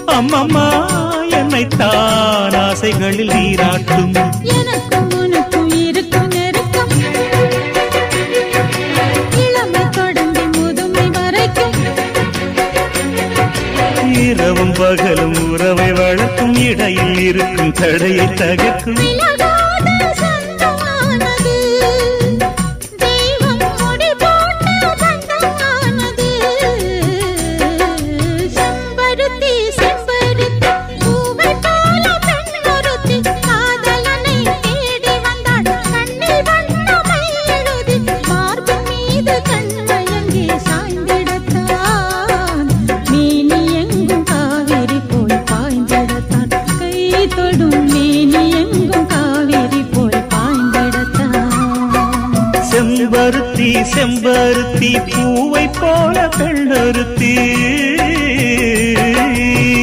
அம்மம்மா என்னைத்தான் ஆசைகளில் நீராட்டும். எனக்கும் உனக்கும் இருக்கும் நெருக்கம் இளமை தொடங்கி முதுமை வரைக்கும். இரவும் பகலும் உறவை வளர்க்கும் இடையில் இருக்கும் தடையை தகர்க்கும். செம்பருத்தி செம்பருத்தி பூவை போல பெண்ணொருத்தி